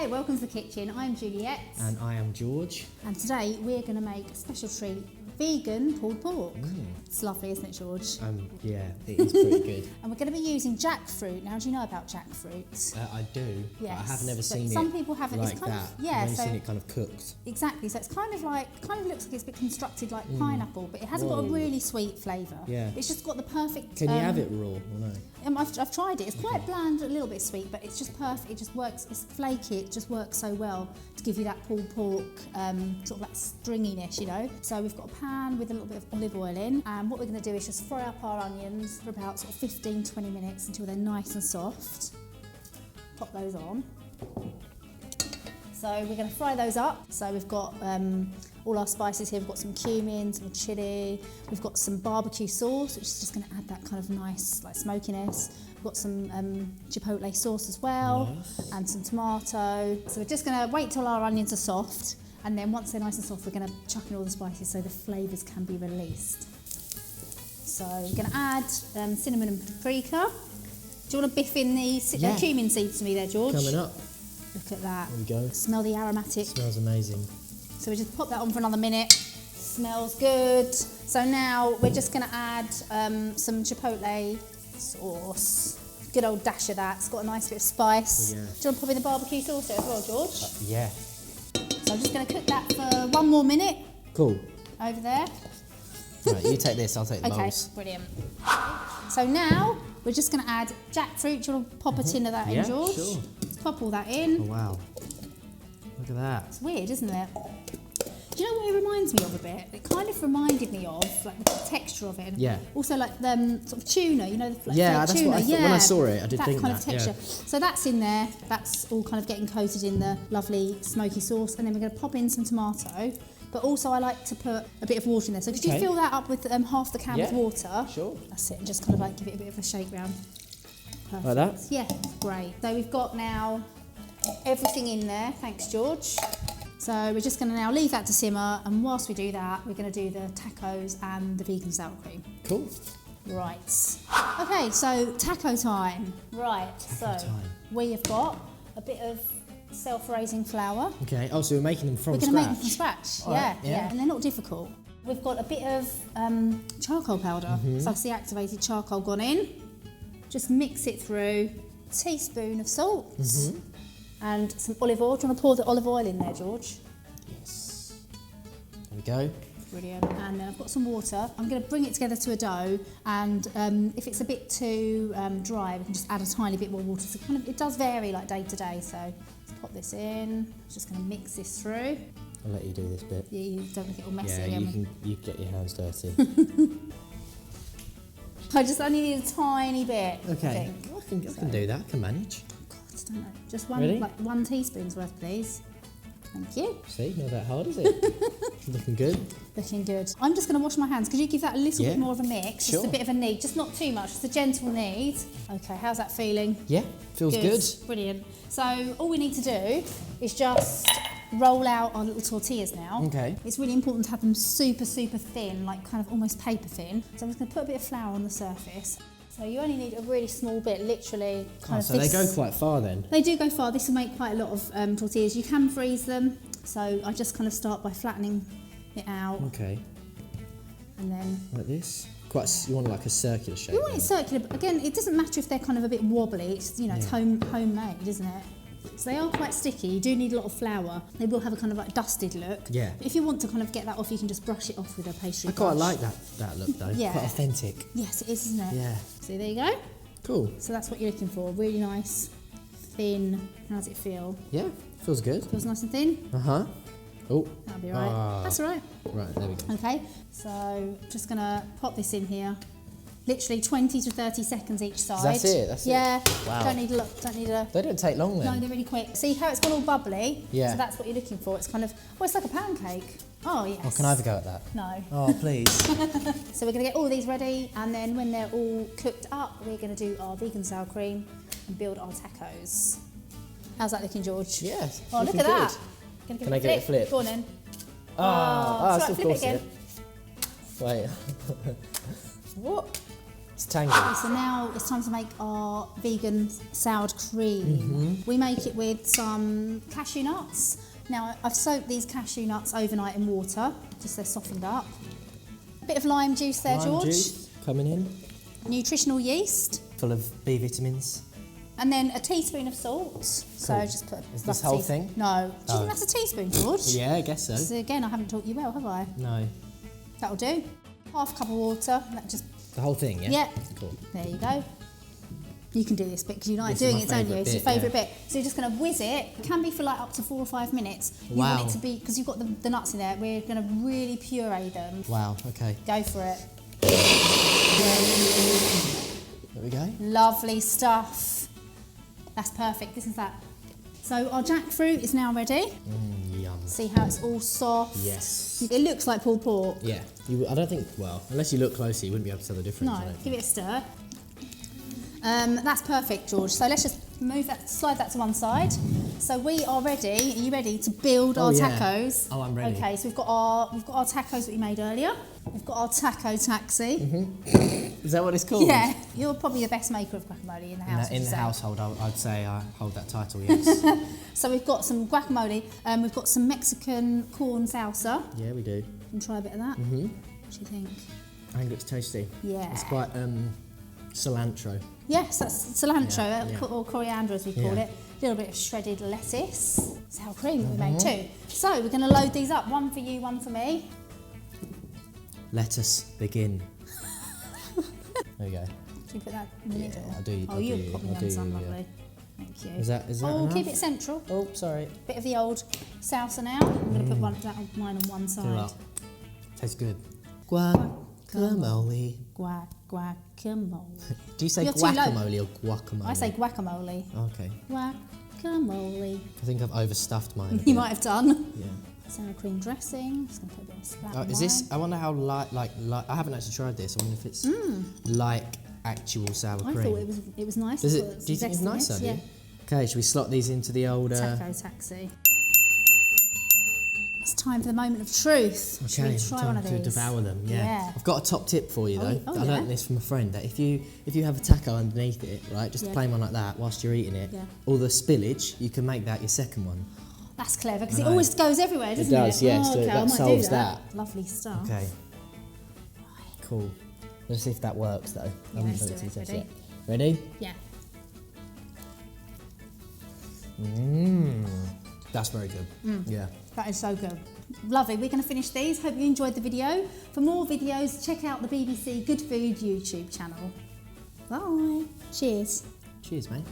Hey, welcome to the kitchen. I'm Juliet. And I am George. And today we're going to make a special treat, vegan pulled pork. It's lovely, isn't it, George? Yeah, it is pretty good. And we're going to be using jackfruit. Now, do you know about jackfruit? I do, Yes. but I have never seen Some people haven't. like It's kind that. Of, yeah, I've only so seen it kind of cooked. exactly. So it's kind of looks like it's a bit constructed like pineapple, but it hasn't got a really sweet flavour. Yeah. It's just got the perfect. Can you have it raw or no? I've tried it. It's quite bland, a little bit sweet, but it's just perfect. It just works. It's flaky. It just works so well to give you that pulled pork sort of like stringiness, you know. So we've got a pan with a little bit of olive oil in, and what we're going to do is just fry up our onions for about sort of 15-20 minutes until they're nice and soft. Pop those on. So we're going to fry those up. So we've got all our spices here. We've got some cumin, some chilli. We've got some barbecue sauce, which is just going to add that kind of nice like smokiness. We've got some chipotle sauce as well, and some tomato. So we're just going to wait till our onions are soft, and then once they're nice and soft, we're going to chuck in all the spices so the flavours can be released. So we're going to add cinnamon and paprika. Do you want to biff in the cumin seeds to me there, George? Coming up. Look at that. There we go. Smell the aromatic. Smells amazing. So we just pop that on for another minute. Smells good. So now we're just going to add some chipotle sauce. Good old dash of that. It's got a nice bit of spice. Oh, yeah. Do you want to pop in the barbecue sauce there as well, George? Yeah. So I'm just going to cook that for 1 more minute. Cool. Over there. Right, you take this, I'll take the Okay, bowls. brilliant. So now we're just going to add jackfruit. Do you want to pop a tin of that in, George? Sure. Let's pop all that in. Oh, wow. Look at that. It's weird, isn't it? Do you know what it reminds me of a bit? It kind of reminded me of, like the texture of it. Yeah. Also like the sort of tuna, you know, the Yeah, that's tuna. what I thought. When I saw it, I did think that. Kind that, of texture. yeah. So that's in there. That's all kind of getting coated in the lovely smoky sauce. And then we're going to pop in some tomato. But also I like to put a bit of water in there. So could you fill that up with half the can with water? Sure. That's it. And just kind of like give it a bit of a shake round. Perfect. Like that? Yeah, great. So we've got now everything in there. Thanks, George. So we're just going to now leave that to simmer, and whilst we do that, we're going to do the tacos and the vegan sour cream. Cool. Right. Okay, so taco time. Right, Taco time. we have got a bit of self-raising flour. Okay, oh, so we're making them from We're scratch? going to make them from scratch. All Yeah, right, yeah. and they're not difficult. We've got a bit of charcoal powder. So that's the activated charcoal gone in. Just mix it through. A teaspoon of salt. And some olive oil. Do you want to pour the olive oil in there, George? Yes. There we go. Brilliant. And then I've got some water. I'm going to bring it together to a dough, and if it's a bit too dry, we can just add a tiny bit more water. So kind of, it does vary like day to day. So let's pop this in. Just going to mix this through. I'll let you do this bit. Yeah, you don't make it all messy Yeah, again. you get your hands dirty. I only need a tiny bit. Okay, I think. I can do that. I can manage. God, I don't know. Just one, Really? like 1 teaspoon's worth, please. Thank you. See, not that hard, is it? Looking good. Looking good. I'm just going to wash my hands. Could you give that a little Yeah. bit more of a mix? Just a Sure. bit of a knead, just not too much, just a gentle knead. Okay, how's that feeling? Yeah, feels good. Brilliant. So all we need to do is just roll out our little tortillas now. Okay. It's really important to have them super, super thin, like kind of almost paper thin. So I'm just going to put a bit of flour on the surface. So you only need a really small bit, literally kind of So they go quite far then? They do go far. This will make quite a lot of tortillas. You can freeze them. So I just kind of start by flattening it out. Okay. And then Like this? You want like a circular shape? you want it circular, but again, it doesn't matter if they're kind of a bit wobbly. It's, you know, it's homemade, isn't it? So they are quite sticky. You do need a lot of flour. They will have a kind of like dusted look. Yeah. If you want to kind of get that off, you can just brush it off with a pastry I quite brush. like that look though. Yeah. Quite authentic. Yes, it is, isn't it? Yeah. So there you go. Cool. So that's what you're looking for. Really nice, thin. How does it feel? Yeah, feels good. Feels nice and thin? Uh-huh. Oh. That'll be right. Ah. That's all right. Right, there we go. Okay, so just gonna pop this in here. Literally 20 to 30 seconds each side. That's it, that's it. Yeah. Wow. Don't need a lot. Don't need a. They don't take long No, then. they're really quick. See how it's gone all bubbly? Yeah. So that's what you're looking for. It's kind of, well, it's like a pancake. Oh, yes. Oh, can I have a go at that? No. Oh, please. So we're going to get all these ready, and then when they're all cooked up, we're going to do our vegan sour cream and build our tacos. How's that looking, George? Yes. Oh, look looking at that. good. Gonna give Can I give it a flip? Go on then. I it's still right, flip it force again. it. Wait. What? It's rectangle. So now it's time to make our vegan sour cream. We make it with some cashew nuts. Now I've soaked these cashew nuts overnight in water, just so they're softened up. A bit of lime juice there, Lime George. juice coming in. Nutritional yeast. Full of B vitamins. And then a teaspoon of salt. So Cool. just put Is this whole thing? No. Do you Oh. think that's a teaspoon, George? Yeah, I guess so. So again, I haven't taught you well, have I? No. That'll do. Half a cup of water. That just, The whole thing, yeah? yeah. Cool. There you go. You can do this bit because you like This is doing my it, don't you? favourite It's your bit, favourite yeah. bit. So you're just going to whiz it. It can be for like up to 4 or 5 minutes. You Wow. want it to be, because you've got the nuts in there, we're going to really puree them. Wow, okay. Go for it. There we go. Lovely stuff. That's perfect. This is that. So our jackfruit is now ready. Yum. See how it's all soft? Yes. It looks like pulled pork. Yeah. I don't think, well, unless you look closely, you wouldn't be able to tell the difference. I No, don't give think. it a stir. That's perfect, George. So let's just move that, slide that to one side. So we are ready. Are you ready to build our yeah. tacos? Oh, I'm ready. Okay, so we've got our tacos that we made earlier. We've got our taco taxi. Is that what it's called? Yeah, you're probably the best maker of guacamole in the house. In would the you say? household, I'd say I hold that title, yes. So we've got some guacamole. We've got some Mexican corn salsa. Yeah, we do. And try a bit of that. What do you think? I think it's tasty. Yeah. It's quite cilantro. Yes, that's cilantro Yeah. or coriander as we call Yeah. it. A little bit of shredded lettuce. Sour cream that we made too. So we're going to load these up. One for you, one for me. Let us begin. There you go. Should we put that in the middle? I'll do- Oh, I'll you're do- popping I'll down do some, you, yeah. lovely. Thank you. Is that Oh, enough? keep it central. Oh, sorry. Bit of the old salsa now. I'm going to put mine on one Do side. that. Tastes good. Guacamole. Guacamole. Do you say You're too low. guacamole or guacamole? I say guacamole. Okay. Guacamole. I think I've overstuffed mine. a You bit. might have done. Yeah. Sour cream dressing. Just going to put a bit of splat Oh, on is this? mine. I wonder how like I haven't actually tried this. I wonder if it's like actual sour I cream. thought it was nice. Does It's it? got Do you think it's nice? zestiness, Do you? Yeah. Okay, should we slot these into the old? Taco taxi. It's time for the moment of truth. Should we try time one of to these? devour them. Yeah. Yeah. I've got a top tip for you though. Oh, I yeah. learnt this from a friend that if you have a taco underneath it, right, just Yeah. a plain one like that, whilst you're eating it, Yeah. all the spillage, you can make that your second one. That's clever because I it know. always goes everywhere, doesn't it? does, yeah, Oh, so okay, that I might solves do that. Lovely stuff. Okay. Cool. Let's see if that works though. I haven't let's done do it it. test Ready? yet. Ready? Yeah. That's very good. Yeah. That is so good. Lovely. We're going to finish these. Hope you enjoyed the video. For more videos, check out the BBC Good Food YouTube channel. Bye. Cheers. Cheers, mate.